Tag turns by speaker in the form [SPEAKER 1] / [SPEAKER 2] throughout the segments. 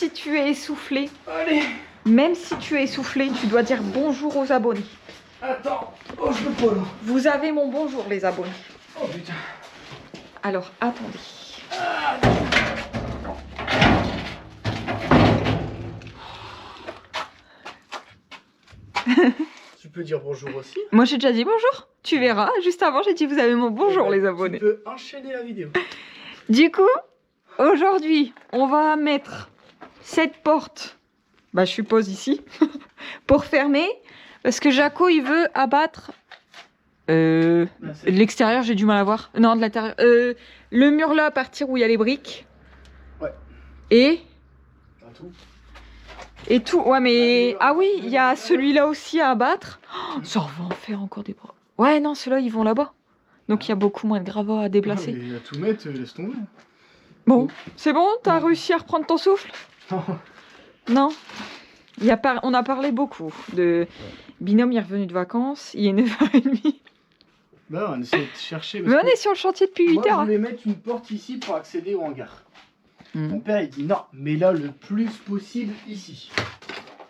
[SPEAKER 1] si tu es essoufflé,
[SPEAKER 2] Allez.
[SPEAKER 1] même si tu es essoufflé, tu dois dire bonjour aux abonnés.
[SPEAKER 2] Attends. Oh, je peux pas là.
[SPEAKER 1] Vous avez mon bonjour, les abonnés.
[SPEAKER 2] Oh putain.
[SPEAKER 1] Alors, attendez.
[SPEAKER 2] Tu peux dire bonjour aussi.
[SPEAKER 1] Moi, j'ai déjà dit bonjour. Tu verras. Juste avant, j'ai dit vous avez mon bonjour, les abonnés.
[SPEAKER 2] Tu peux enchaîner la vidéo.
[SPEAKER 1] Du coup, aujourd'hui, on va mettre cette porte, bah, je suppose ici, pour fermer. Parce que Jaco, il veut abattre... l'extérieur, j'ai du mal à voir. Non, de l'intérieur. Le mur là, à partir où il y a les briques.
[SPEAKER 2] Ouais.
[SPEAKER 1] Et...
[SPEAKER 2] Tout.
[SPEAKER 1] Et tout. Ouais, mais... Ah oui, il y a celui-là aussi à abattre. Oh, ça va en faire encore des bras. Ouais, non, ceux-là, ils vont là-bas. Donc, il y a beaucoup moins de gravats à déplacer.
[SPEAKER 2] Mais à tout mettre, laisse tomber.
[SPEAKER 1] Bon, c'est bon? T'as réussi à reprendre ton souffle?
[SPEAKER 2] Non.
[SPEAKER 1] Non. On a parlé beaucoup de... Binôme, il est revenu de vacances. Il est 9h30.
[SPEAKER 2] Bah, on essaie de chercher.
[SPEAKER 1] Mais on est sur le chantier depuis 8
[SPEAKER 2] Moi,
[SPEAKER 1] heures.
[SPEAKER 2] je voulais mettre une porte ici pour accéder au hangar.
[SPEAKER 1] Mm.
[SPEAKER 2] Mon père, il dit non, mais là, le plus possible ici.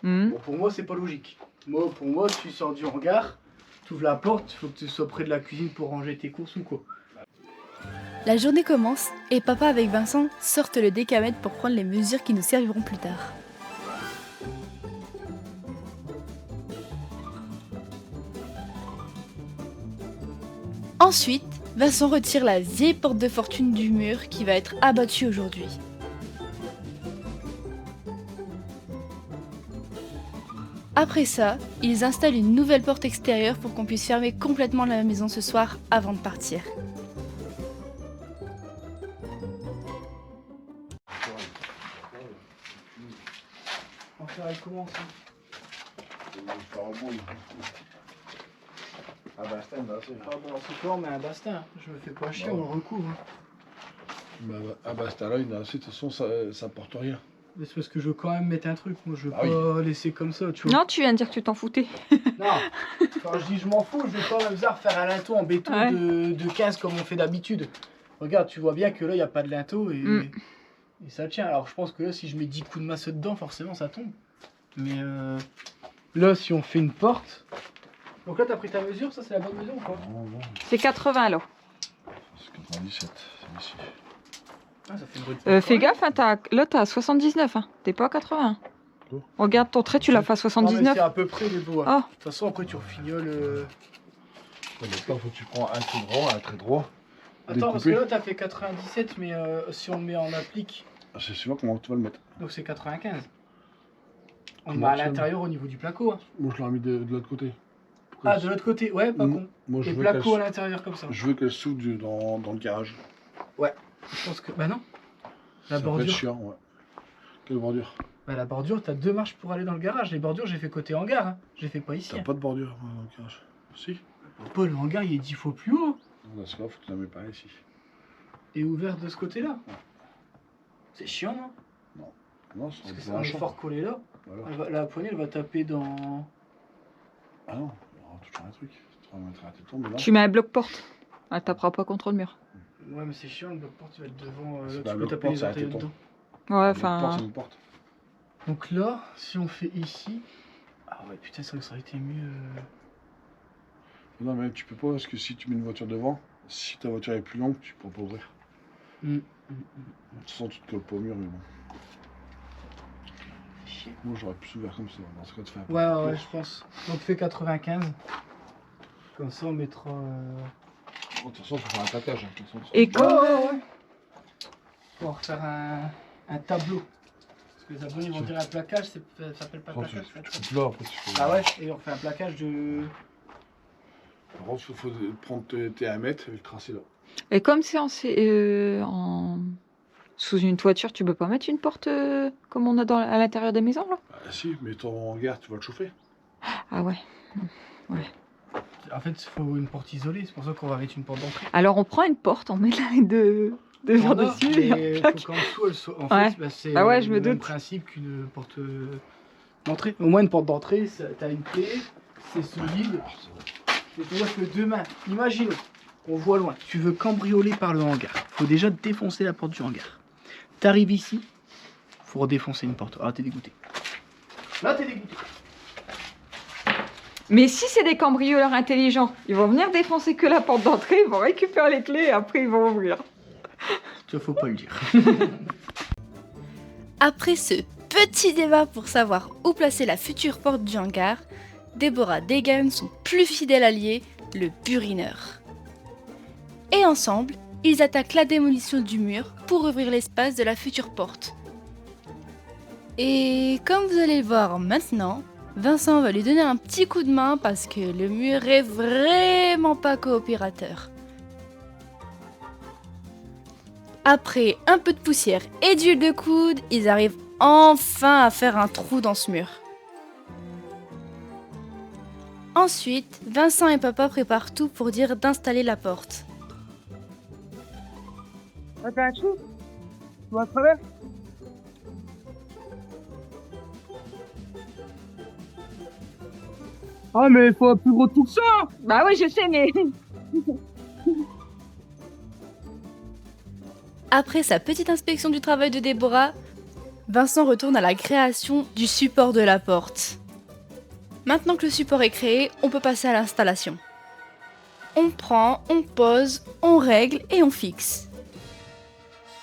[SPEAKER 1] Mm.
[SPEAKER 2] Bon, pour moi, c'est pas logique. Pour moi, tu sors du hangar, tu ouvres la porte, il faut que tu sois près de la cuisine pour ranger tes courses ou quoi.
[SPEAKER 3] La journée commence et papa avec Vincent sortent le décamètre pour prendre les mesures qui nous serviront plus tard. Ensuite, Vincent retire la vieille porte de fortune du mur qui va être abattue aujourd'hui. Après ça, ils installent une nouvelle porte extérieure pour qu'on puisse fermer complètement la maison ce soir avant de partir.
[SPEAKER 2] On va faire comment ça?
[SPEAKER 4] Ah bastin, bah c'est.
[SPEAKER 2] Ah bah, c'est quoi, on met un bastin. Je me fais pas chier, on le recouvre.
[SPEAKER 4] Bah, ah bastin là, il a assez, de toute façon ça porte rien.
[SPEAKER 2] Mais c'est parce que je veux quand même mettre un truc, moi je veux
[SPEAKER 4] Ah
[SPEAKER 2] pas laisser comme ça, tu vois.
[SPEAKER 1] Non, tu viens de dire que tu t'en foutais.
[SPEAKER 2] Non, quand je dis je m'en fous, je veux quand même faire un linteau en béton
[SPEAKER 1] Ouais.
[SPEAKER 2] de 15 comme on fait d'habitude. Regarde, tu vois bien que là, il n'y a pas de linteau et ça tient. Alors je pense que là, si je mets 10 coups de masse dedans, forcément ça tombe. Mais là, si on fait une porte... Donc là, t'as pris ta mesure, ça c'est la bonne mesure ou quoi?
[SPEAKER 4] Non, non,
[SPEAKER 1] C'est 80 là.
[SPEAKER 4] c'est 97, c'est ici.
[SPEAKER 2] Ah, ça fait une bonne
[SPEAKER 1] Fais gaffe, hein, là t'as 79, hein. T'es pas à 80.
[SPEAKER 4] Quoi?
[SPEAKER 1] Regarde ton trait, tu l'as fait à
[SPEAKER 2] Non, mais
[SPEAKER 1] 79.
[SPEAKER 2] c'est à peu près les beaux. Hein.
[SPEAKER 1] Oh.
[SPEAKER 2] De toute façon, après tu refignoles...
[SPEAKER 4] Ouais, maintenant, faut que tu prends un trait droit.
[SPEAKER 2] Attends, parce que
[SPEAKER 4] découpé.
[SPEAKER 2] là, t'as fait 97, mais si on le met en applique,
[SPEAKER 4] Ah, c'est sûr comment tu vas le mettre.
[SPEAKER 2] donc c'est 95. On le
[SPEAKER 4] Comment
[SPEAKER 2] met à
[SPEAKER 4] tu vas le
[SPEAKER 2] l'intérieur au niveau du placo. Hein.
[SPEAKER 4] Moi je l'aurais mis de l'autre côté. Pour
[SPEAKER 2] Ah,
[SPEAKER 4] qu'elle
[SPEAKER 2] de l'autre côté, ouais, pas con.
[SPEAKER 4] Moi je
[SPEAKER 2] Et
[SPEAKER 4] veux
[SPEAKER 2] placo à
[SPEAKER 4] qu'elle
[SPEAKER 2] l'intérieur comme ça.
[SPEAKER 4] je veux qu'elle s'ouvre dans le garage.
[SPEAKER 2] Je pense que. Bah non. La
[SPEAKER 4] Ça peut être
[SPEAKER 2] bordure.
[SPEAKER 4] chiant, ouais. Quelle bordure?
[SPEAKER 2] Bah la bordure, t'as 2 marches pour aller dans le garage. Les bordures, j'ai fait côté hangar. Hein. J'ai fait pas ici.
[SPEAKER 4] T'as
[SPEAKER 2] Hein.
[SPEAKER 4] pas de bordure dans le garage? Si?
[SPEAKER 2] Pas le hangar, il est 10 fois plus haut.
[SPEAKER 4] Dans ce cas, faut que tu la mets pas ici.
[SPEAKER 2] Et ouvert de ce côté-là. C'est chiant, non?
[SPEAKER 4] Non,
[SPEAKER 2] Parce que
[SPEAKER 4] c'est
[SPEAKER 2] c'est
[SPEAKER 4] dans
[SPEAKER 2] un
[SPEAKER 4] la chambre.
[SPEAKER 2] effort collé là.
[SPEAKER 4] Voilà.
[SPEAKER 2] La poignée, elle va taper dans.
[SPEAKER 4] Ah non, il y aura toujours un truc. Tu vas mettre à tes tombes là.
[SPEAKER 1] Tu mets un bloc-porte. Elle tapera pas contre le mur.
[SPEAKER 2] Ouais, mais c'est chiant, le bloc-porte, tu vas être devant.
[SPEAKER 4] C'est
[SPEAKER 2] Là,
[SPEAKER 4] pas
[SPEAKER 2] tu
[SPEAKER 4] un
[SPEAKER 2] peux taper
[SPEAKER 4] bloc-porte,
[SPEAKER 2] les
[SPEAKER 4] c'est un
[SPEAKER 2] orteils
[SPEAKER 4] téton.
[SPEAKER 2] dedans.
[SPEAKER 1] Ouais,
[SPEAKER 4] Une porte,
[SPEAKER 1] enfin...
[SPEAKER 4] c'est une porte.
[SPEAKER 2] Donc là, si on fait ici. Ah ouais, putain, c'est vrai que ça aurait été mieux.
[SPEAKER 4] Non, mais tu peux pas parce que si tu mets une voiture devant, si ta voiture est plus longue, tu peux pas ouvrir. De toute façon, tu te colles pas au mur, mais bon.
[SPEAKER 2] Chier.
[SPEAKER 4] Moi, j'aurais pu s'ouvrir comme ça. Dans ce cas, tu fais un peu
[SPEAKER 2] Ouais,
[SPEAKER 4] plus
[SPEAKER 2] ouais,
[SPEAKER 4] court.
[SPEAKER 2] je pense. Donc fais 95. Comme ça, on mettra.
[SPEAKER 4] Bon, de toute façon, il faut faire un plaquage. Hein. De toute façon,
[SPEAKER 1] Et
[SPEAKER 2] Ouais,
[SPEAKER 1] comme...
[SPEAKER 2] ouais, ouais. Pour refaire un tableau. Parce que les abonnés vont dire un plaquage, ça s'appelle pas
[SPEAKER 4] Après,
[SPEAKER 2] plaquage.
[SPEAKER 4] tu coupes là, après tu fais.
[SPEAKER 2] Ah ouais, et on fait un plaquage de.
[SPEAKER 4] Par contre, il faut prendre tes 1 mètre et le tracer là.
[SPEAKER 1] Et comme c'est sous une toiture, tu peux pas mettre une porte comme on a à l'intérieur des maisons, là?
[SPEAKER 4] Ah, si, mais ton hangar, tu vas le chauffer.
[SPEAKER 1] Ah ouais.
[SPEAKER 2] En fait, il faut une porte isolée, c'est pour ça qu'on va mettre une porte d'entrée.
[SPEAKER 1] Alors on prend une porte, on met là les deux
[SPEAKER 2] On a,
[SPEAKER 1] dessus.
[SPEAKER 2] mais
[SPEAKER 1] et
[SPEAKER 2] faut
[SPEAKER 1] on plaque.
[SPEAKER 2] qu'en dessous, elle soit. En
[SPEAKER 1] Ouais.
[SPEAKER 2] fait, bah, c'est
[SPEAKER 1] Ah ouais, je me
[SPEAKER 2] le même
[SPEAKER 1] doute.
[SPEAKER 2] principe qu'une porte d'entrée. Au moins, une porte d'entrée, t'as une clé, c'est solide. C'est-à-dire que demain, imagine, on voit loin, tu veux cambrioler par le hangar. Faut déjà défoncer la porte du hangar. T'arrives ici, faut redéfoncer une porte. Ah, t'es dégoûté. Là, t'es dégoûté.
[SPEAKER 1] Mais si c'est des cambrioleurs intelligents, ils vont venir défoncer que la porte d'entrée, ils vont récupérer les clés et après ils vont ouvrir.
[SPEAKER 2] Tu faut pas le dire.
[SPEAKER 3] Après ce petit débat pour savoir où placer la future porte du hangar, Déborah dégaine son plus fidèle allié, le burineur. Et ensemble, ils attaquent la démolition du mur pour ouvrir l'espace de la future porte. Et comme vous allez le voir maintenant, Vincent va lui donner un petit coup de main parce que le mur est vraiment pas coopérateur. Après un peu de poussière et d'huile de coude, ils arrivent enfin à faire un trou dans ce mur. Ensuite, Vincent et papa préparent tout pour dire d'installer la porte.
[SPEAKER 2] T'as un trou? Tu vois à travers? Ah, mais il faut un plus gros trou que ça!
[SPEAKER 1] Bah oui, je sais, mais...
[SPEAKER 3] Après sa petite inspection du travail de Déborah, Vincent retourne à la création du support de la porte. Maintenant que le support est créé, on peut passer à l'installation. On prend, on pose, on règle et on fixe.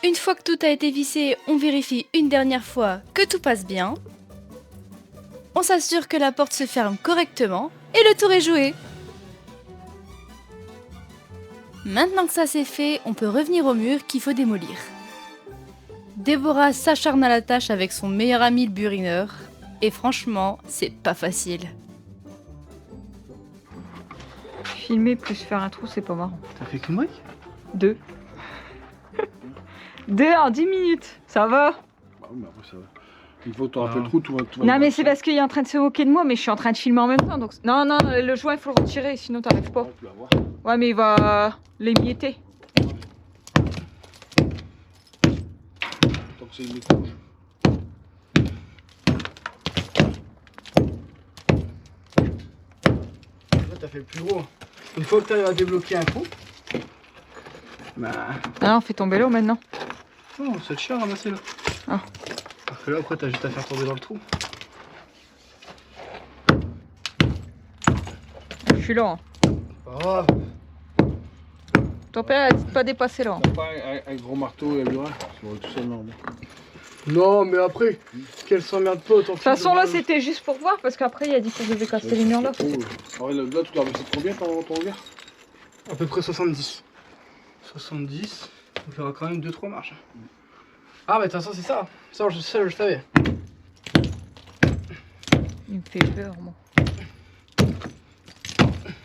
[SPEAKER 3] Une fois que tout a été vissé, on vérifie une dernière fois que tout passe bien. On s'assure que la porte se ferme correctement et le tour est joué. Maintenant que ça c'est fait, on peut revenir au mur qu'il faut démolir. Déborah s'acharne à la tâche avec son meilleur ami le burineur, et franchement, c'est pas facile.
[SPEAKER 1] Filmer plus faire un trou, c'est pas marrant.
[SPEAKER 2] T'as fait qu'une brique?
[SPEAKER 1] 2. 2 en 10 minutes, ça va?
[SPEAKER 4] Bah oui, mais après ça va. Une fois que t'auras fait le trou, tout va.
[SPEAKER 1] Non mais c'est parce qu'il est en train de se moquer de moi, mais je suis en train de filmer en même temps. Donc... Non, le joint il faut le retirer, sinon t'arrives pas.
[SPEAKER 4] On peut l'avoir.
[SPEAKER 1] Ouais mais il va l'émietter.
[SPEAKER 4] Tant que c'est une méthode.
[SPEAKER 2] Là, t'as fait le plus gros. Une fois que t'arrives à débloquer un trou, bah.
[SPEAKER 1] Ah on fait tomber l'eau maintenant.
[SPEAKER 2] Non, c'est le chien à ramasser là.
[SPEAKER 1] Ah.
[SPEAKER 2] Parce que là, après, t'as juste à faire tomber dans le trou.
[SPEAKER 1] Je suis là. Hein.
[SPEAKER 2] Pas grave.
[SPEAKER 1] Ton père a dit de pas dépasser là. Hein.
[SPEAKER 4] T'as pas un gros marteau et un burin? Ça va tout seul, non.
[SPEAKER 2] Non, mais après, qu'elle s'emmerde pas autant.
[SPEAKER 1] De toute façon là c'était juste pour voir parce qu'après il a dit qu'on devait casser les murs là.
[SPEAKER 4] Ouais, là, tu l'as baissé combien ton regard?
[SPEAKER 2] À peu près 70. 70, on fera quand même 2-3 marches. Ah, mais de toute façon, c'est ça. Ça, je savais.
[SPEAKER 1] Il me fait peur moi.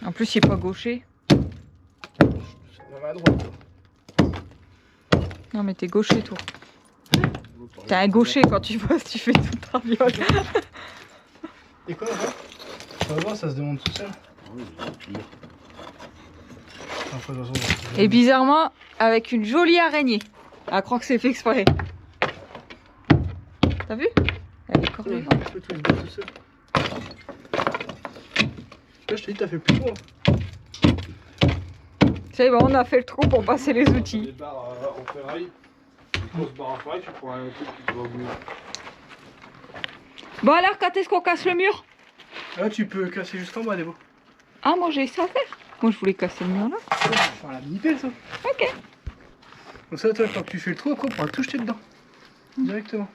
[SPEAKER 1] En plus il est pas gaucher.
[SPEAKER 2] Dans ma droite.
[SPEAKER 1] Non mais t'es gaucher toi. T'es un gaucher quand tu bosses, tu fais tout traviole.
[SPEAKER 2] Et quoi là? Ça va voir, ça se demande tout seul. Après, de toute façon,
[SPEAKER 1] Et bizarrement, avec une jolie araignée. Elle croit que c'est fait exprès. T'as vu? Elle est cornée.
[SPEAKER 2] je peux tout se battre tout seul. Là, je te dis, t'as fait le plus gros.
[SPEAKER 1] C'est bon, on a fait le trou pour passer les
[SPEAKER 4] Des
[SPEAKER 1] outils.
[SPEAKER 4] barres en ferraille. Une grosse barre en ferraille, tu prends un truc qui va au mieux.
[SPEAKER 1] Bon alors, quand est-ce qu'on casse le mur?
[SPEAKER 2] Là, tu peux casser jusqu'en bas, Débo.
[SPEAKER 1] Ah, moi j'ai ça à faire. Moi je voulais casser le mur là.
[SPEAKER 2] Enfin, la mini-pelle, ça.
[SPEAKER 1] Ok.
[SPEAKER 2] Donc ça, toi, quand tu fais le trou, après, on pourra tout jeter dedans. Directement.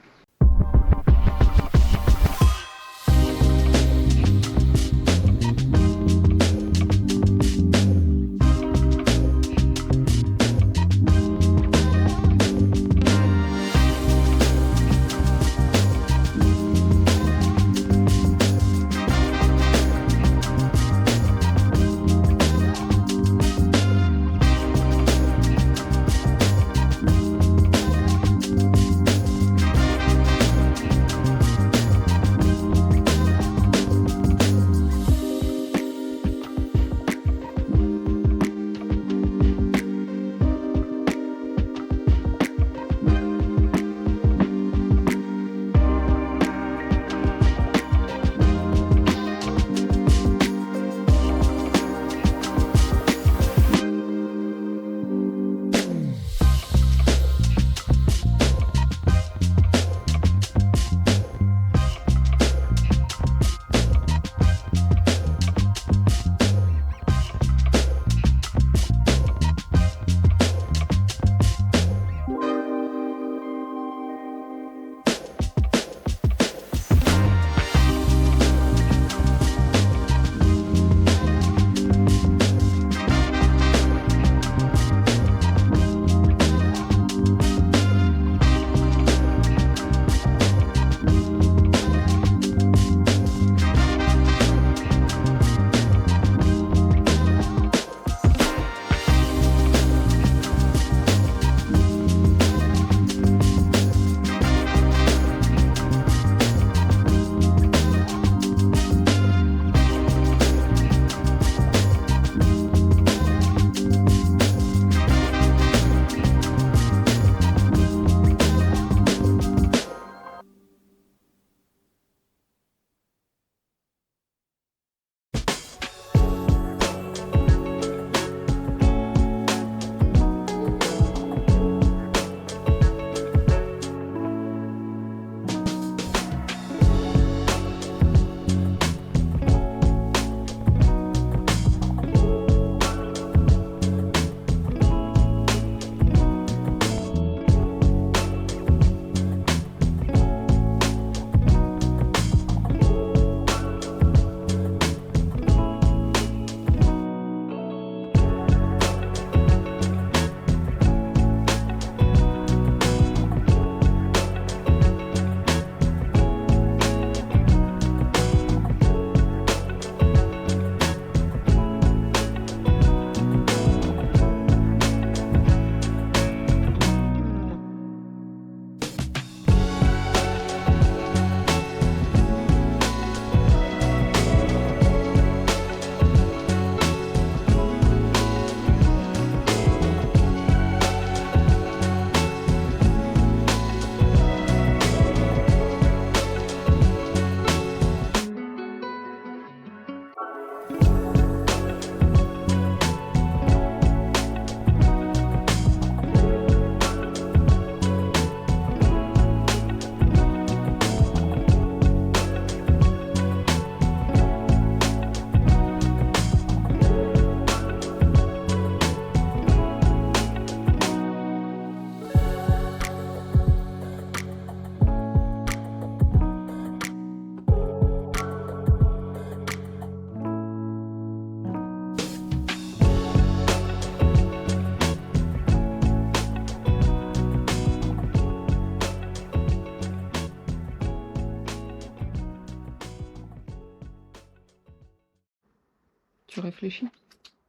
[SPEAKER 1] Tu réfléchis?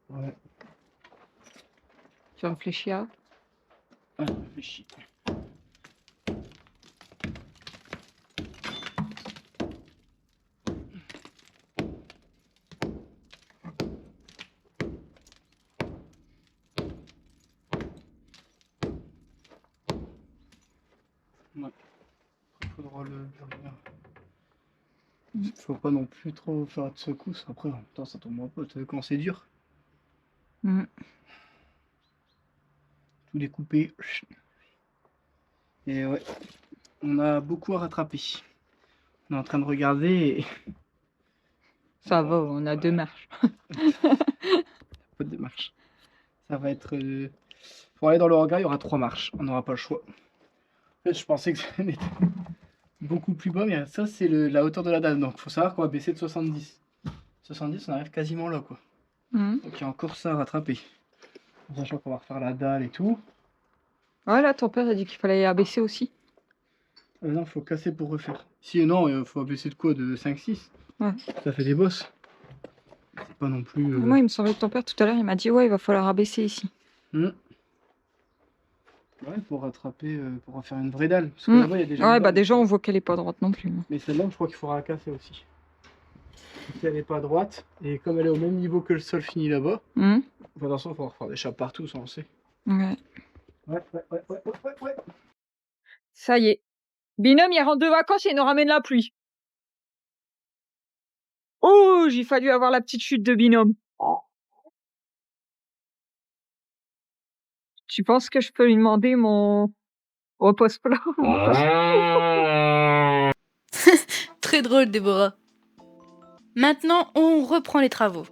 [SPEAKER 2] Ouais.
[SPEAKER 1] Tu réfléchis à?
[SPEAKER 2] Ah, réfléchis. Ouais. Il faudra le revenir. Faut pas non plus trop faire de secousses. Après, en même temps, ça tombe un peu. Tu sais quand c'est dur.
[SPEAKER 1] Mm.
[SPEAKER 2] Tout découpé. Et ouais, on a beaucoup à rattraper. On est en train de regarder et...
[SPEAKER 1] Ça va, on a 2 marches.
[SPEAKER 2] Pas de démarche. Ça va être... Pour aller dans le hangar, il y aura 3 marches. On n'aura pas le choix. En fait, je pensais que ça allait être beaucoup plus bas, mais ça, c'est la hauteur de la dalle. Donc, il faut savoir qu'on va baisser de 70. 70, on arrive quasiment là, quoi.
[SPEAKER 1] Mm.
[SPEAKER 2] Donc, il y a encore ça à rattraper. En sachant qu'on va refaire la dalle et tout.
[SPEAKER 1] Ouais, là, ton père a dit qu'il fallait abaisser aussi.
[SPEAKER 2] Non, il faut casser pour refaire. Si, non, il faut abaisser de quoi? De 5-6.
[SPEAKER 1] Ouais.
[SPEAKER 2] Ça fait des bosses. C'est pas non plus...
[SPEAKER 1] Moi, il me semblait que ton père, tout à l'heure, il m'a dit, ouais, il va falloir abaisser ici.
[SPEAKER 2] Ouais, pour rattraper, pour refaire une vraie dalle. Parce que là-bas, il y a déjà
[SPEAKER 1] Ouais,
[SPEAKER 2] une
[SPEAKER 1] bah
[SPEAKER 2] dalle.
[SPEAKER 1] déjà, on voit qu'elle est pas droite non plus.
[SPEAKER 2] Mais celle-là, je crois qu'il faudra la casser aussi. Si elle n'est pas droite, et comme elle est au même niveau que le sol fini là-bas,
[SPEAKER 1] Mm.
[SPEAKER 2] attention, il faudra refaire des chapes partout, ça on le sait.
[SPEAKER 1] Ouais.
[SPEAKER 2] Ouais.
[SPEAKER 1] Ça y est. Binôme, il rentre de vacances et il nous ramène la pluie. Oh, j'ai fallu avoir la petite chute de Binôme. Tu penses que je peux lui demander mon repose-plat?
[SPEAKER 3] Très drôle, Déborah. Maintenant, on reprend les travaux.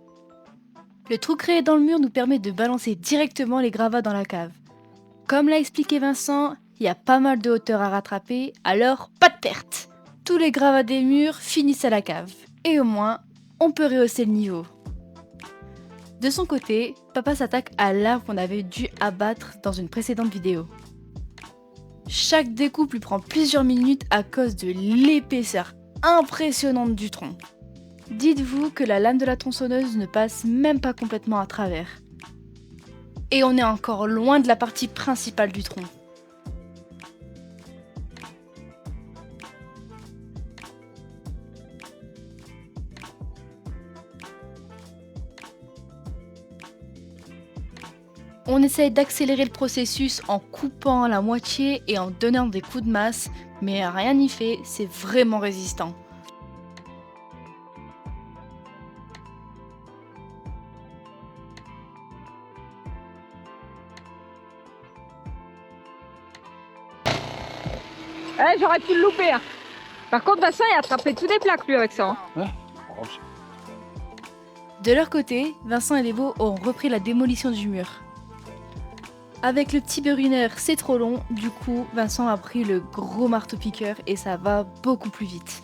[SPEAKER 3] Le trou créé dans le mur nous permet de balancer directement les gravats dans la cave. Comme l'a expliqué Vincent, il y a pas mal de hauteur à rattraper, alors pas de perte. Tous les gravats des murs finissent à la cave. Et au moins, on peut rehausser le niveau. De son côté, papa s'attaque à l'arbre qu'on avait dû abattre dans une précédente vidéo. Chaque découpe lui prend plusieurs minutes à cause de l'épaisseur impressionnante du tronc. Dites-vous que la lame de la tronçonneuse ne passe même pas complètement à travers. Et on est encore loin de la partie principale du tronc. On essaye d'accélérer le processus en coupant la moitié et en donnant des coups de masse, mais rien n'y fait, c'est vraiment résistant.
[SPEAKER 1] J'aurais pu le louper. Hein. Par contre, Vincent, il a attrapé tous les plaques, lui, avec ça. Hein.
[SPEAKER 3] De leur côté, Vincent et Débo ont repris la démolition du mur. Avec le petit berliner, c'est trop long, du coup, Vincent a pris le gros marteau-piqueur et ça va beaucoup plus vite.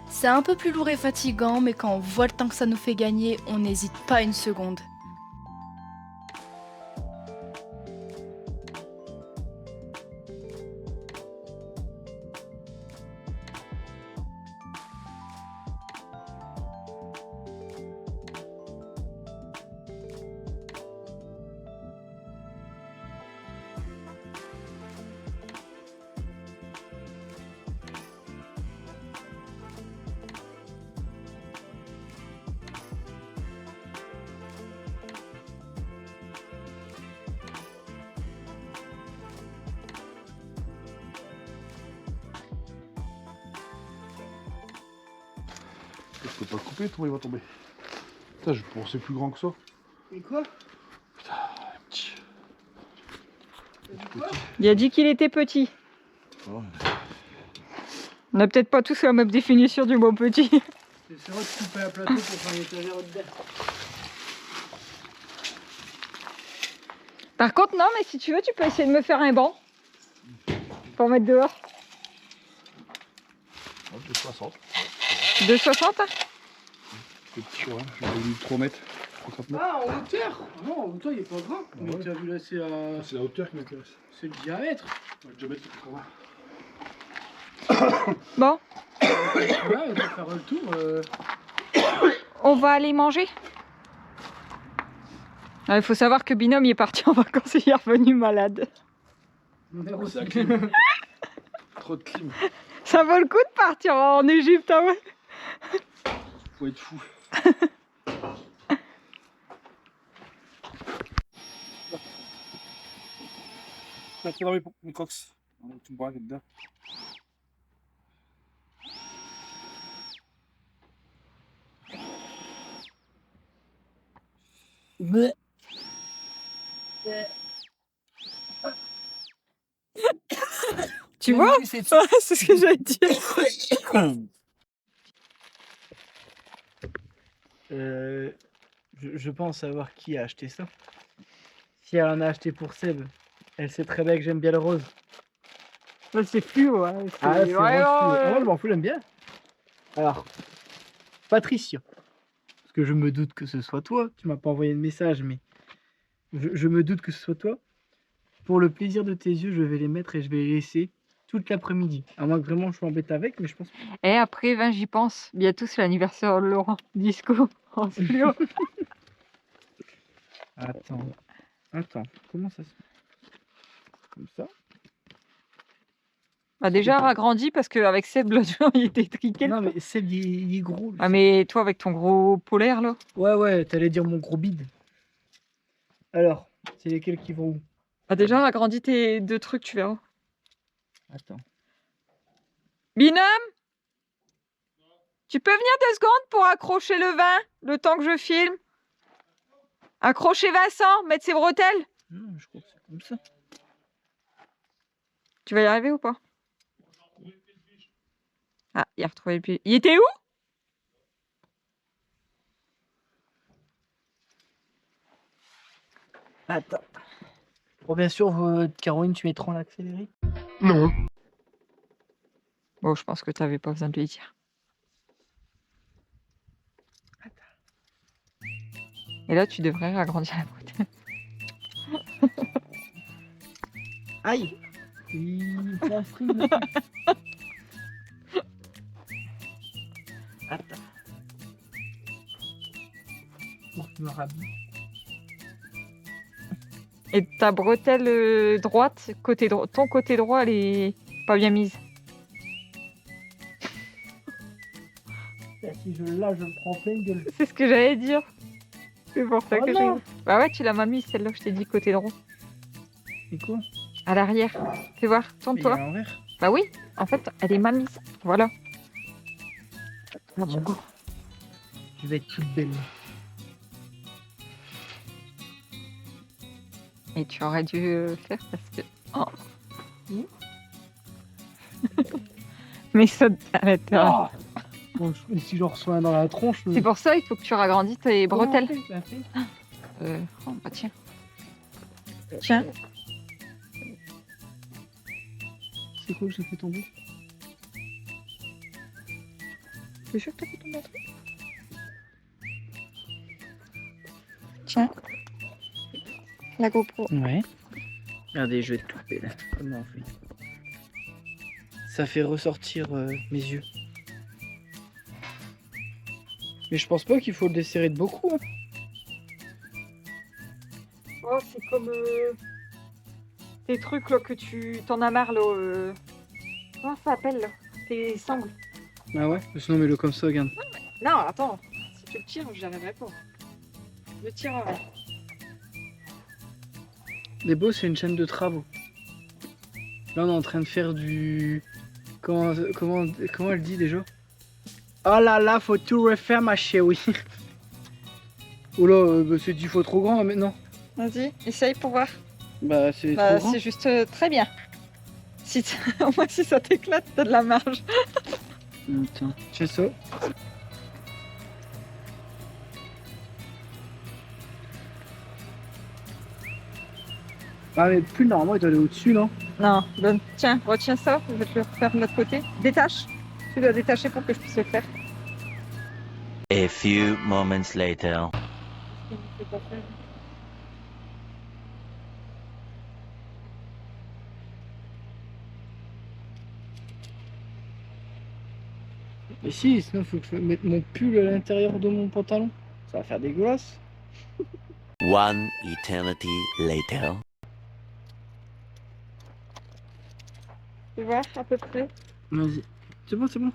[SPEAKER 3] C'est un peu plus lourd et fatigant, mais quand on voit le temps que ça nous fait gagner, on n'hésite pas une seconde.
[SPEAKER 4] Je peux pas le couper, toi il va tomber. Putain, je pensais plus grand que ça.
[SPEAKER 2] Et quoi?
[SPEAKER 4] Putain, petit.
[SPEAKER 1] Il a dit qu'il était petit.
[SPEAKER 4] Ouais.
[SPEAKER 1] On n'a peut-être pas tous la même définition du mot petit.
[SPEAKER 2] C'est vrai de couper un plateau pour faire une étagère dedans.
[SPEAKER 1] Par contre, non, mais si tu veux, tu peux essayer de me faire un banc. Pour mettre dehors.
[SPEAKER 4] Ouais, de 60.
[SPEAKER 1] De 60 hein.
[SPEAKER 4] C'est petit, ouais. Je vais lui 3 mètres. 3-4 mètres.
[SPEAKER 2] Ah, en hauteur? Non, en hauteur, il est pas grand. Mais
[SPEAKER 4] ouais.
[SPEAKER 2] tu as vu là, c'est
[SPEAKER 4] C'est la hauteur qui m'intéresse.
[SPEAKER 2] c'est le diamètre.
[SPEAKER 4] Ouais, le diamètre, c'est 80.
[SPEAKER 1] Bon,
[SPEAKER 2] Là, on va faire le tour.
[SPEAKER 1] On va aller manger. Il faut savoir que Binôme il est parti en vacances et il est revenu malade.
[SPEAKER 4] C'est la clim. Trop de clim.
[SPEAKER 1] Ça vaut le coup de partir en Égypte, ah ouais.
[SPEAKER 4] Faut être fou. Maintenant dans mes crocs. Tu me bois dedans.
[SPEAKER 1] Tu vois? C'est ce que j'allais dire.
[SPEAKER 2] Je pense savoir qui a acheté ça. Si elle en a acheté pour Seb, elle sait très bien que j'aime bien le rose.
[SPEAKER 1] C'est fluo, ouais.
[SPEAKER 2] Ah, c'est
[SPEAKER 1] ouais,
[SPEAKER 2] rose fluo.
[SPEAKER 1] ouais.
[SPEAKER 2] Ah, moi, je m'en fous, j'aime bien. Alors, Patricia, parce que je me doute que ce soit toi, tu m'as pas envoyé de message, mais je me doute que ce soit toi. Pour le plaisir de tes yeux, je vais les mettre et je vais les laisser toute l'après-midi. À moins que vraiment je sois embêté avec, mais je pense pas.
[SPEAKER 1] Et après, 20, j'y pense. Bientôt, c'est l'anniversaire de Laurent. Disco en fluo.
[SPEAKER 2] Attends, comment ça se fait? Comme ça?
[SPEAKER 1] Bah déjà, agrandi parce qu'avec Seb, l'autre jour, il était triqué.
[SPEAKER 2] Non, mais Seb, il est gros.
[SPEAKER 1] Ah, mais toi, avec ton gros polaire, là.
[SPEAKER 2] Ouais, t'allais dire mon gros bide. Alors, c'est lesquels qui vont où?
[SPEAKER 1] Ah, déjà, agrandi tes 2 trucs, tu verras.
[SPEAKER 2] Attends.
[SPEAKER 1] Binôme, tu peux venir 2 secondes pour accrocher le vin, le temps que je filme? Accrocher Vincent, mettre ses bretelles.
[SPEAKER 2] Non, je crois que c'est comme ça.
[SPEAKER 1] Tu vas y arriver ou pas? Ah, il a retrouvé le pied. Il était où?
[SPEAKER 2] Attends. Bon, bien sûr, Caroline, tu mettras en accéléré.
[SPEAKER 4] Non.
[SPEAKER 1] Bon, je pense que tu n'avais pas besoin de lui dire. Et là, tu devrais agrandir la bretelle.
[SPEAKER 2] Aïe! Il fait un frig, là. Attends. Pour que je me rhabille.
[SPEAKER 1] Et ta bretelle droite, ton côté droit, elle est pas bien mise.
[SPEAKER 2] Et si je l'ai, je le prends en pleine gueule.
[SPEAKER 1] C'est ce que j'allais dire. C'est pour ça
[SPEAKER 2] Oh
[SPEAKER 1] que
[SPEAKER 2] non.
[SPEAKER 1] j'ai... Bah ouais, tu l'as mal mise, celle-là, je t'ai dit côté droit.
[SPEAKER 2] C'est quoi?
[SPEAKER 1] À l'arrière. Fais voir,
[SPEAKER 2] Il est
[SPEAKER 1] tourne-toi.
[SPEAKER 2] à l'envers.
[SPEAKER 1] Bah oui, en fait, elle est mal mise. Voilà. Ah, mon goût.
[SPEAKER 2] Je vais être toute belle.
[SPEAKER 1] Et tu aurais dû faire parce que... Oh. Mais ça... Arrête.
[SPEAKER 2] Ah bon, si j'en reçois un dans la tronche...
[SPEAKER 1] C'est pour ça, il faut que tu ragrandis tes bretelles.
[SPEAKER 2] Comment on fait, ça fait
[SPEAKER 1] Oh, bah tiens. Tiens.
[SPEAKER 2] C'est quoi que j'ai fait tomber?
[SPEAKER 1] Tu es sûr que t'as fait tomber un truc? Tiens. La GoPro.
[SPEAKER 2] Ouais. Regardez, je vais te couper là. Comment on fait? Ça fait ressortir mes yeux. Mais je pense pas qu'il faut le desserrer de beaucoup. Hein.
[SPEAKER 1] Oh, c'est comme tes trucs là que tu t'en as marre là. Comment ça s'appelle là? Tes sangles.
[SPEAKER 2] Ah ouais? Sinon mets-le comme ça, regarde.
[SPEAKER 1] Non, attends. Si tu le tires, j'y arriverai pas. Je le tirerai.
[SPEAKER 2] Les beaux, c'est une chaîne de travaux. Là, on est en train de faire du... Comment elle dit déjà? Oh là là, faut tout refaire, ma chérie. Oh là, bah, c'est 10 fois trop grand maintenant.
[SPEAKER 1] Vas-y, essaye pour voir.
[SPEAKER 2] Bah, c'est
[SPEAKER 1] Bah,
[SPEAKER 2] trop grand.
[SPEAKER 1] c'est juste très bien. Si au moins si ça t'éclate, t'as de la marge.
[SPEAKER 2] Attends, c'est ça. Ah mais plus normalement il doit aller au-dessus, non?
[SPEAKER 1] Non, donne. Tiens, retiens ça, je vais te le faire de l'autre côté. Détache. Tu dois détacher pour que je puisse le faire.
[SPEAKER 5] A few moments later.
[SPEAKER 2] Mais si, sinon faut que je mette mon pull à l'intérieur de mon pantalon. Ça va faire dégueulasse.
[SPEAKER 5] One eternity later.
[SPEAKER 1] Tu vois, à peu près.
[SPEAKER 2] Vas-y. C'est bon, c'est bon.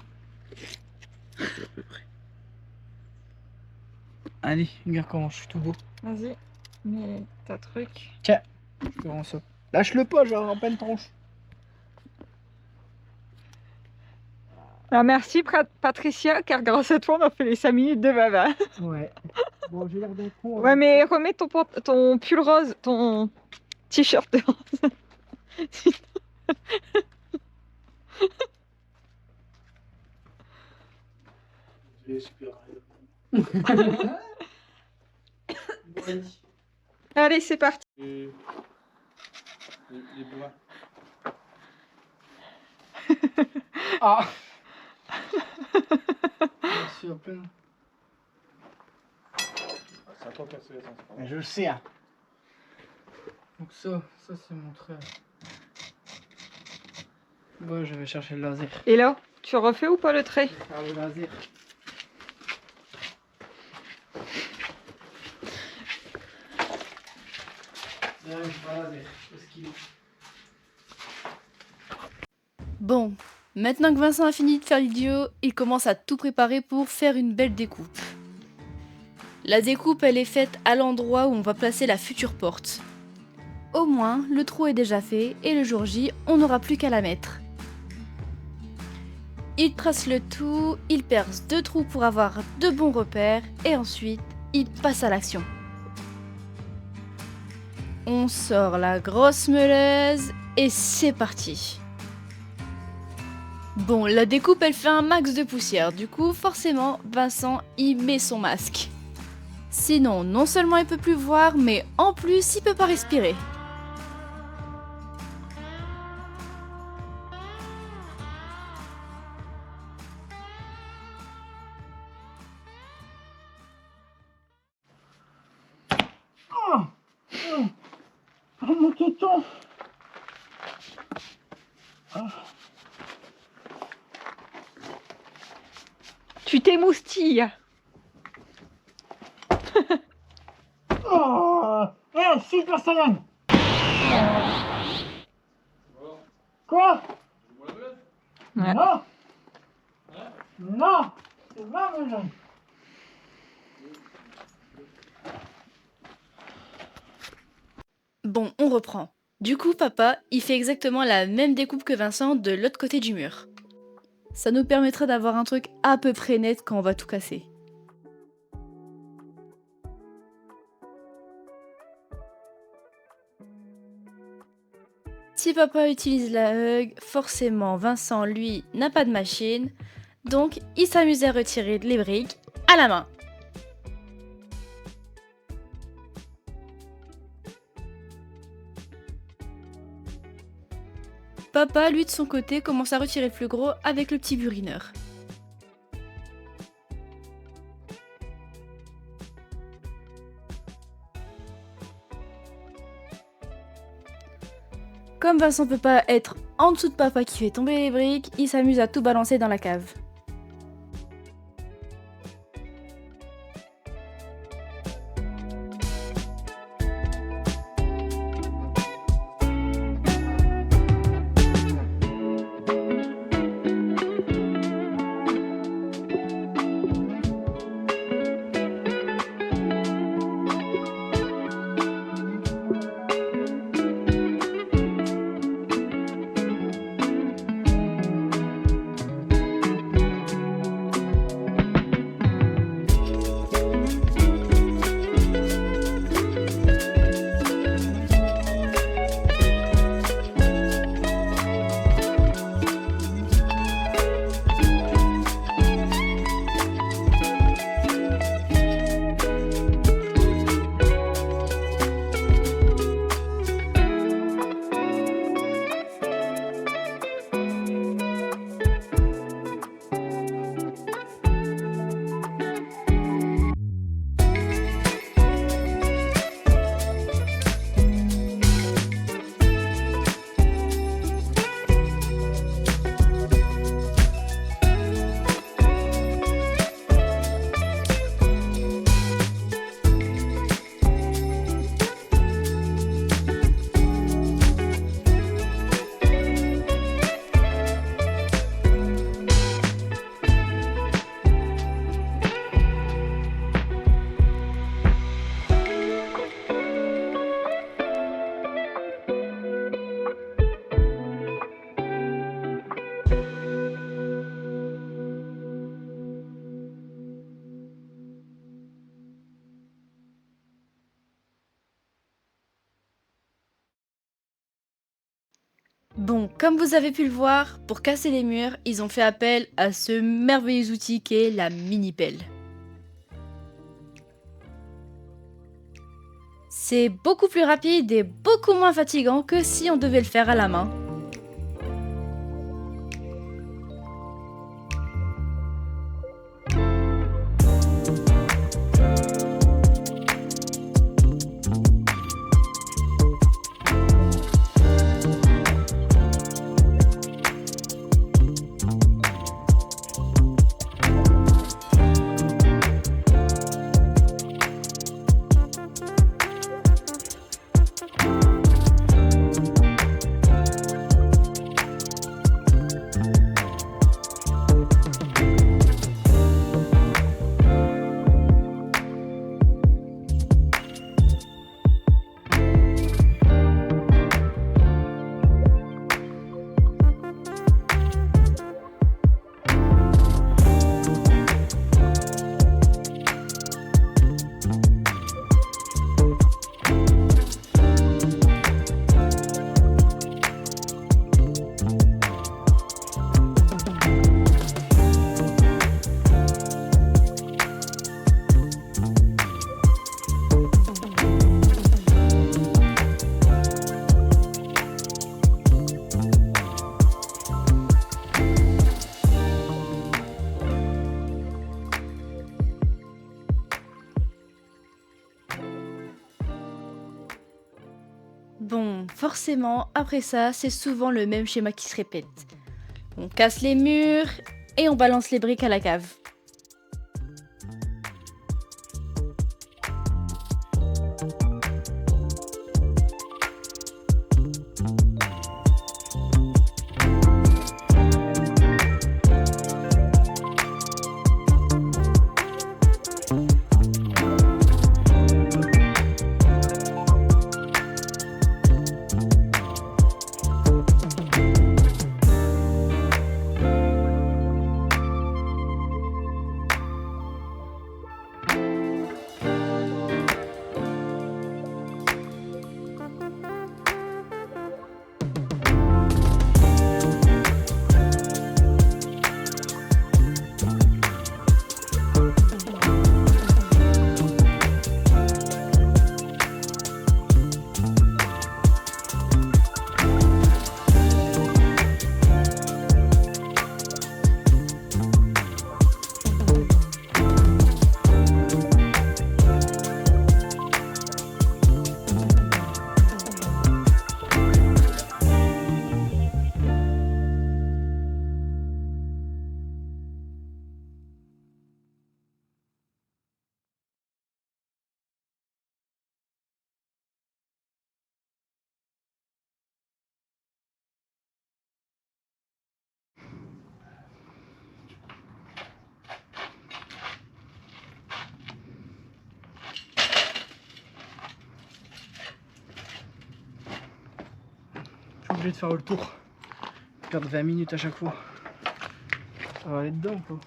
[SPEAKER 2] À peu près. Allez, regarde comment je suis tout beau.
[SPEAKER 1] Vas-y, mets ta truc.
[SPEAKER 2] Tiens, comment ça? Lâche-le pas, genre en pleine tronche.
[SPEAKER 1] Ah, merci Patricia, car grâce à toi, on a fait les 5 minutes de baba.
[SPEAKER 2] Ouais. Bon, j'ai l'air d'un con.
[SPEAKER 1] Ouais, mais remets ton pull rose, ton t-shirt rose. Allez, c'est parti.
[SPEAKER 4] Les bras.
[SPEAKER 2] Ah. Merci à peine.
[SPEAKER 4] C'est à toi de casser les sens.
[SPEAKER 2] Mais je le sais. Hein. Donc ça c'est mon trait. Bon, je vais chercher le laser.
[SPEAKER 1] Et là, tu refais ou pas le trait?
[SPEAKER 2] Je vais faire le laser. Là, je vais laser. Où est-ce qu'il est?
[SPEAKER 3] Bon, maintenant que Vincent a fini de faire l'idiot, il commence à tout préparer pour faire une belle découpe. La découpe, elle est faite à l'endroit où on va placer la future porte. Au moins, le trou est déjà fait et le jour J, on n'aura plus qu'à la mettre. Il trace le tout, il perce 2 trous pour avoir de bons repères et ensuite, il passe à l'action. On sort la grosse meuleuse et c'est parti. Bon, la découpe elle fait un max de poussière, du coup forcément Vincent y met son masque. Sinon, non seulement il peut plus voir, mais en plus il peut pas respirer.
[SPEAKER 2] Oh mon tonton.
[SPEAKER 1] Tu t'émoustilles.
[SPEAKER 2] Oh, Super Saiyan. Quoi?
[SPEAKER 1] Ouais.
[SPEAKER 2] Non. Non. C'est pas mon jeune.
[SPEAKER 3] Bon, on reprend. Du coup, papa, il fait exactement la même découpe que Vincent de l'autre côté du mur. Ça nous permettra d'avoir un truc à peu près net quand on va tout casser. Si papa utilise la hug, forcément Vincent, lui, n'a pas de machine, donc il s'amuse à retirer les briques à la main. Papa, lui de son côté, commence à retirer le plus gros avec le petit burineur. Comme Vincent peut pas être en dessous de papa qui fait tomber les briques, il s'amuse à tout balancer dans la cave. Bon, comme vous avez pu le voir, pour casser les murs, ils ont fait appel à ce merveilleux outil qu'est la mini-pelle. C'est beaucoup plus rapide et beaucoup moins fatigant que si on devait le faire à la main. Bon, forcément, après ça, c'est souvent le même schéma qui se répète. On casse les murs et on balance les briques à la cave.
[SPEAKER 2] Je suis obligé de faire le tour. Perdre 20 minutes à chaque fois. Ça va aller dedans ou pas?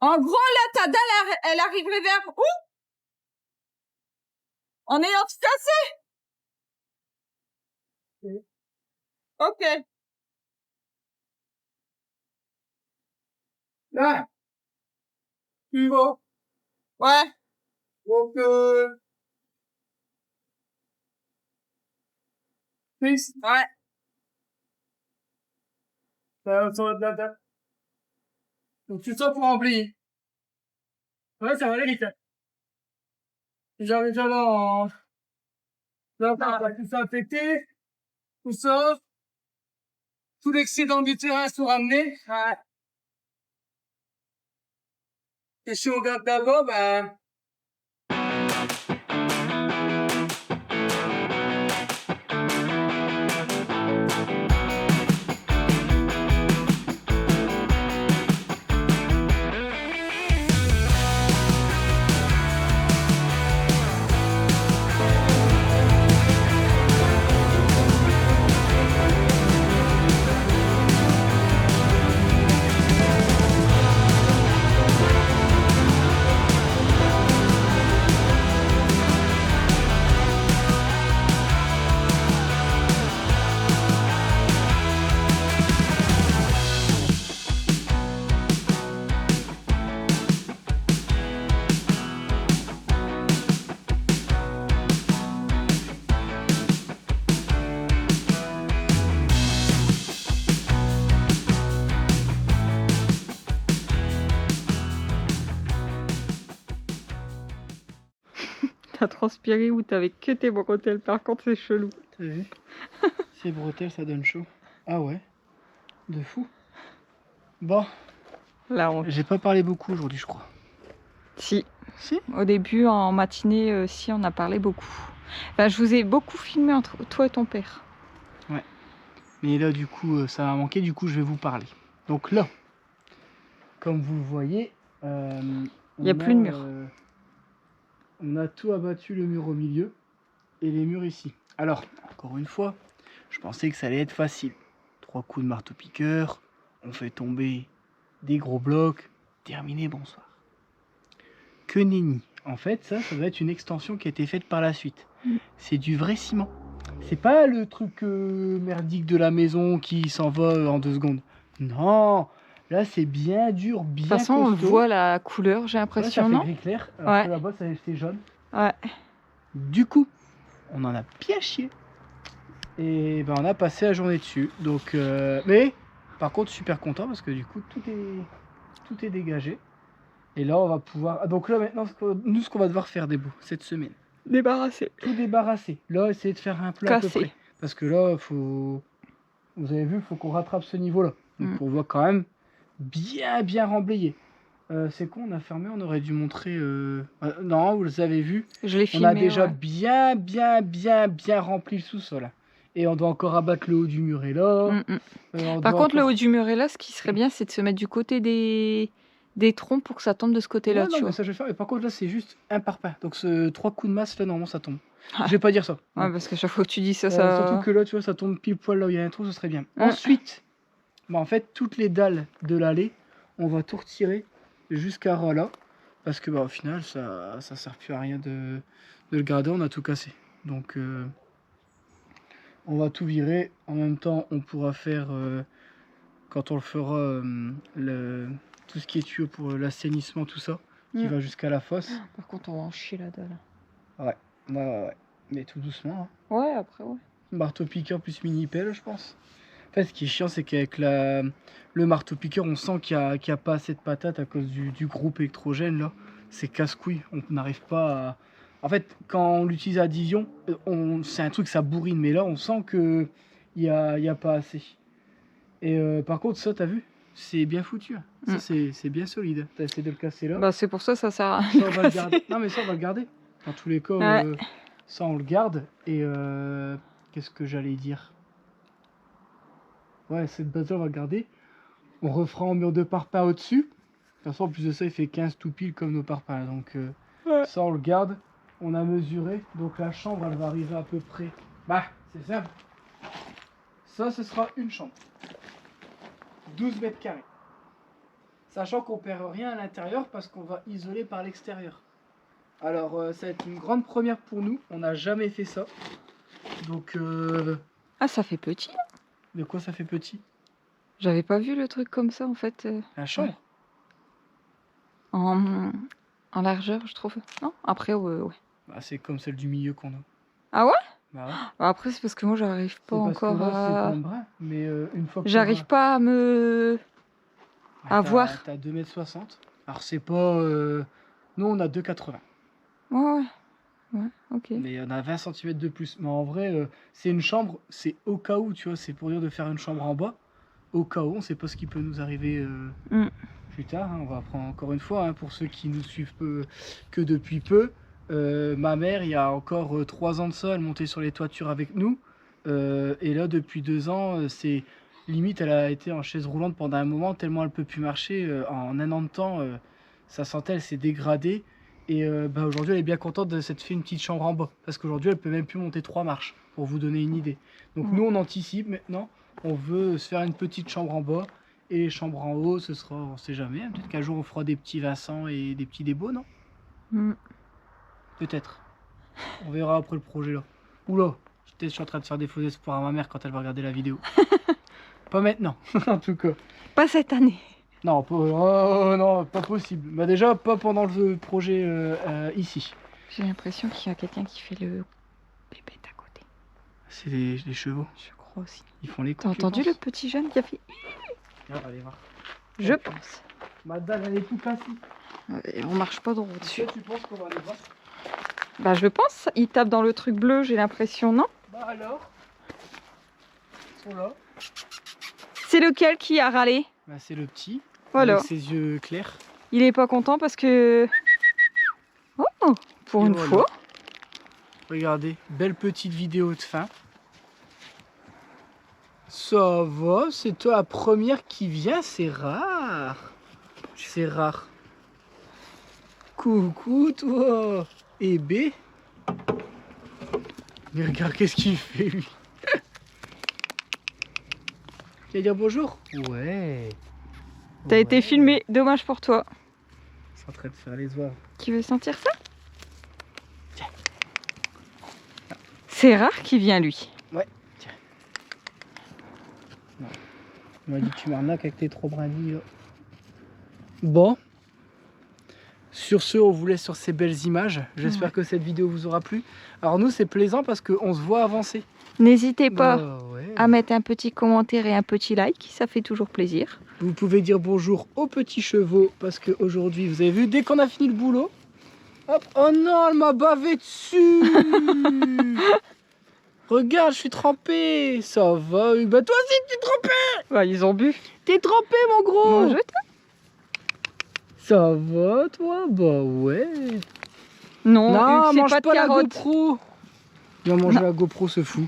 [SPEAKER 1] En gros, là, ta dalle, elle arriverait vers où? En ayant tout cassé? Ok.
[SPEAKER 2] Là,
[SPEAKER 1] Bon. Ouais.
[SPEAKER 2] donc, Chris,
[SPEAKER 1] Ouais.
[SPEAKER 2] donc tu sors pour remplir. Ouais, ça va aller vite. J'arrive déjà là en... Là, tout ça infecté, tout ça. Tout l'excédent du terrain sont ramenés.
[SPEAKER 1] Ouais.
[SPEAKER 2] Et si on regarde d'abord, ben...
[SPEAKER 1] T'as transpiré ou t'avais que tes bretelles, par contre c'est chelou.
[SPEAKER 2] T'as vu? Ces bretelles, ça donne chaud. Ah ouais? De fou. Bon,
[SPEAKER 1] Là on...
[SPEAKER 2] j'ai pas parlé beaucoup aujourd'hui, je crois.
[SPEAKER 1] Si,
[SPEAKER 2] Si?
[SPEAKER 1] au début en matinée, si on a parlé beaucoup. Enfin, je vous ai beaucoup filmé entre toi et ton père.
[SPEAKER 2] Mais là, du coup, ça m'a manqué, du coup, je vais vous parler. Donc là, comme vous le voyez,
[SPEAKER 1] Y a plus de mur.
[SPEAKER 2] On a tout abattu, le mur au milieu et les murs ici. Alors, encore une fois, je pensais que ça allait être facile. 3 coups de marteau-piqueur, on fait tomber des gros blocs, terminé, bonsoir. Que nenni. En fait, ça va être une extension qui a été faite par la suite. C'est du vrai ciment. C'est pas le truc merdique de la maison qui s'en va en 2 secondes. Non, là c'est bien dur, bien
[SPEAKER 1] De toute façon, on
[SPEAKER 2] costaud.
[SPEAKER 1] voit la couleur, j'ai
[SPEAKER 2] Là,
[SPEAKER 1] l'impression,
[SPEAKER 2] ça fait
[SPEAKER 1] non?
[SPEAKER 2] gris clair, alors
[SPEAKER 1] Ouais.
[SPEAKER 2] que là-bas c'est jaune.
[SPEAKER 1] Ouais.
[SPEAKER 2] Du coup, on en a bien chié. Et ben on a passé la journée dessus. Donc, mais par contre, super content parce que du coup, tout est dégagé. Et là, on va pouvoir. Ah, donc là, maintenant, ce qu'on va devoir faire des bouts cette semaine,
[SPEAKER 1] Débarrassé.
[SPEAKER 2] tout débarrasser. Là, essayer de faire un plat à peu
[SPEAKER 1] Casser.
[SPEAKER 2] près. Parce que là, faut. Vous avez vu, il faut qu'on rattrape ce niveau-là. Donc, on voit quand même bien remblayer. C'est con, on a fermé, on aurait dû montrer. Non, vous les avez vu.
[SPEAKER 1] Je l'ai
[SPEAKER 2] On
[SPEAKER 1] filmé.
[SPEAKER 2] a déjà
[SPEAKER 1] ouais.
[SPEAKER 2] bien rempli le sous-sol. Et on doit encore abattre le haut du muret là.
[SPEAKER 1] Par contre, le haut du muret là, ce qui serait bien, c'est de se mettre du côté des troncs pour que ça tombe de ce côté-là,
[SPEAKER 2] Ouais,
[SPEAKER 1] tu
[SPEAKER 2] non,
[SPEAKER 1] vois.
[SPEAKER 2] mais ça je vais faire. Et par contre, là, c'est juste un par pain. Donc, 3 coups de masse, là, normalement, ça tombe.
[SPEAKER 1] Ah.
[SPEAKER 2] Je vais pas dire ça.
[SPEAKER 1] Ouais, parce que chaque fois que tu dis ça, ça...
[SPEAKER 2] Surtout que là, tu vois, ça tombe pile poil là où il y a un trou, ce serait bien. Ensuite, bah, en fait, toutes les dalles de l'allée, on va tout retirer jusqu'à là. Parce que, bah, au final, ça sert plus à rien de le garder, on a tout cassé. Donc, on va tout virer. En même temps, on pourra faire, quand on le fera, tout ce qui est tuyau pour l'assainissement, tout ça, qui va jusqu'à la fosse.
[SPEAKER 1] Par contre, on va en chier la dalle.
[SPEAKER 2] Ouais. Mais tout doucement. Hein.
[SPEAKER 1] Ouais, après, ouais.
[SPEAKER 2] Marteau-piqueur plus mini-pelle, je pense. En fait, ce qui est chiant, c'est qu'avec le marteau-piqueur, on sent qu'il n'y a pas assez de patates à cause du groupe électrogène, là. C'est casse-couille. On n'arrive pas à... En fait, quand on l'utilise à Dijon, c'est un truc, ça bourrine. Mais là, on sent qu'il n'y a pas assez. Et par contre, ça, t'as vu? C'est bien foutu. Ça, c'est bien solide. T'as essayé de le casser là.
[SPEAKER 1] Bah, c'est pour ça, ça sert à
[SPEAKER 2] Ça, on va le garder. Non, mais ça, on va le garder. Dans tous les cas,
[SPEAKER 1] Ouais.
[SPEAKER 2] ça, on le garde. Et qu'est-ce que j'allais dire? Ouais, cette base-là, on va le garder. On refera en mur de parpaing au-dessus. De toute façon, en plus de ça, il fait 15 tout pile comme nos parpaings. Donc, ça, on le garde. On a mesuré. Donc, la chambre, elle va arriver à peu près. Bah, c'est simple. Ça, ce sera une chambre. 12 mètres carrés. Sachant qu'on perd rien à l'intérieur parce qu'on va isoler par l'extérieur. Alors ça va être une grande première pour nous, on n'a jamais fait ça. Donc
[SPEAKER 1] Ah, ça fait petit.
[SPEAKER 2] de quoi ça fait petit?
[SPEAKER 1] J'avais pas vu le truc comme ça en fait.
[SPEAKER 2] La chambre?
[SPEAKER 1] En largeur, je trouve. Non? Après, ouais.
[SPEAKER 2] Bah, c'est comme celle du milieu qu'on a.
[SPEAKER 1] Ah ouais?
[SPEAKER 2] Bah ouais.
[SPEAKER 1] Bah, après, c'est parce que moi, j'arrive pas
[SPEAKER 2] C'est parce que
[SPEAKER 1] encore
[SPEAKER 2] là, c'est
[SPEAKER 1] à.
[SPEAKER 2] pas brin, mais une fois que
[SPEAKER 1] J'arrive pas à me. à voir.
[SPEAKER 2] T'as 2,60 m. Alors c'est pas... Nous on a 2,80 m.
[SPEAKER 1] Ouais, ok.
[SPEAKER 2] Mais on a 20 cm de plus. Mais en vrai, c'est une chambre, c'est au cas où, tu vois, c'est pour dire de faire une chambre en bas. Au cas où, on sait pas ce qui peut nous arriver plus tard. Hein. On va apprendre encore une fois, hein, pour ceux qui nous suivent que depuis peu. Ma mère, il y a encore 3 ans de ça, elle montait sur les toitures avec nous. Et là, depuis 2 ans, c'est limite, elle a été en chaise roulante pendant un moment, tellement elle peut plus marcher. En un an de temps, sa santé, elle s'est dégradée. Et aujourd'hui, elle est bien contente de s'être fait une petite chambre en bas. Parce qu'aujourd'hui, elle peut même plus monter 3 marches, pour vous donner une idée. Donc nous, on anticipe maintenant. On veut se faire une petite chambre en bas. Et les chambres en haut, ce sera, on sait jamais. Hein, peut-être qu'un jour, on fera des petits Vincent et des petits Débo, non? Peut-être. On verra après le projet là. Oula, peut-être je suis en train de faire des faux espoirs à ma mère quand elle va regarder la vidéo. Pas maintenant, en tout cas.
[SPEAKER 1] Pas cette année.
[SPEAKER 2] Non, non, pas possible. Bah déjà, pas pendant le projet ici.
[SPEAKER 1] J'ai l'impression qu'il y a quelqu'un qui fait le bébête à côté.
[SPEAKER 2] C'est les chevaux.
[SPEAKER 1] Je crois aussi.
[SPEAKER 2] Ils font les
[SPEAKER 1] T'as
[SPEAKER 2] coups.
[SPEAKER 1] entendu le petit jeune qui a fait.
[SPEAKER 2] Regarde, allez voir.
[SPEAKER 1] Je pense.
[SPEAKER 2] Madame, elle est tout cassée.
[SPEAKER 1] On marche pas droit dessus.
[SPEAKER 2] Tu penses qu'on va aller voir?
[SPEAKER 1] Bah, je pense. Il tape dans le truc bleu, j'ai l'impression, non?
[SPEAKER 2] Bah alors? Ils sont là.
[SPEAKER 1] C'est lequel qui a râlé?
[SPEAKER 2] Bah c'est le petit.
[SPEAKER 1] Voilà.
[SPEAKER 2] Avec ses yeux clairs.
[SPEAKER 1] Il est pas content parce que. Oh, pour
[SPEAKER 2] Et
[SPEAKER 1] une
[SPEAKER 2] voilà.
[SPEAKER 1] fois.
[SPEAKER 2] Regardez, belle petite vidéo de fin. Ça va, c'est toi la première qui vient, c'est rare. C'est rare. Coucou toi. Et B. Mais regarde qu'est-ce qu'il fait lui. Tu vas dire bonjour? Ouais.
[SPEAKER 1] T'as été filmé, dommage pour toi.
[SPEAKER 2] C'est en train de faire les oies.
[SPEAKER 1] Qui veut sentir ça? C'est rare qu'il vient lui.
[SPEAKER 2] Il m'a dit tu m'arnaques avec tes 3 brindilles là. Bon. Sur ce, on vous laisse sur ces belles images. J'espère que cette vidéo vous aura plu. Alors nous, c'est plaisant parce qu'on se voit avancer.
[SPEAKER 1] N'hésitez pas
[SPEAKER 2] Ouais.
[SPEAKER 1] à mettre un petit commentaire et un petit like, ça fait toujours plaisir.
[SPEAKER 2] Vous pouvez dire bonjour aux petits chevaux parce qu'aujourd'hui, vous avez vu, dès qu'on a fini le boulot, hop, oh non, elle m'a bavé dessus. Regarde, je suis trempé. Ça va, bah toi aussi, tu es trempé.
[SPEAKER 1] Bah, ils ont bu.
[SPEAKER 2] T'es trempé, mon gros.
[SPEAKER 1] Mange-toi.
[SPEAKER 2] Ça va, toi? Bah ouais.
[SPEAKER 1] Non,
[SPEAKER 2] Non,
[SPEAKER 1] c'est
[SPEAKER 2] mange
[SPEAKER 1] pas de
[SPEAKER 2] la
[SPEAKER 1] carottes.
[SPEAKER 2] GoPro. Il va manger
[SPEAKER 1] Non.
[SPEAKER 2] la GoPro, ce fou.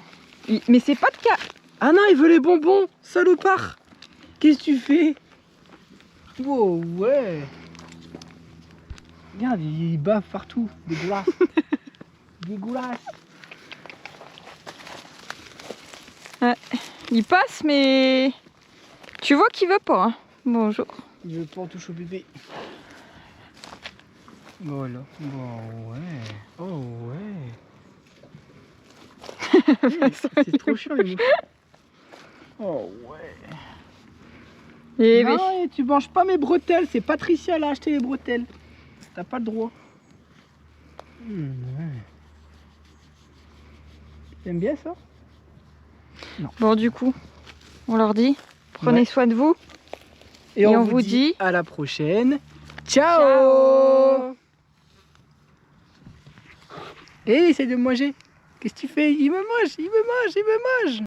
[SPEAKER 1] Mais c'est pas de carottes.
[SPEAKER 2] Ah non, il veut les bonbons, salopard. Qu'est-ce que tu fais? Oh ouais. Regarde, il bave partout. Dégueulasse. Dégueulasse.
[SPEAKER 1] Il passe, mais tu vois qu'il veut pas. Hein. Bonjour.
[SPEAKER 2] Il veut pas en toucher au bébé. Voilà. Oh ouais. Oh ouais. C'est trop chiant les mots. Oh ouais.
[SPEAKER 1] Et
[SPEAKER 2] Non, et tu manges pas mes bretelles. C'est Patricia là, acheté les bretelles. T'as pas le droit. Ouais. T'aimes bien ça?
[SPEAKER 1] bon, du coup, on leur dit, prenez
[SPEAKER 2] Ouais.
[SPEAKER 1] soin de vous.
[SPEAKER 2] Et
[SPEAKER 1] on vous dit
[SPEAKER 2] à la prochaine. Ciao,
[SPEAKER 1] Ciao.
[SPEAKER 2] Et essaye de me manger. Qu'est-ce que tu fais? Il me mange, il me mange, il me mange.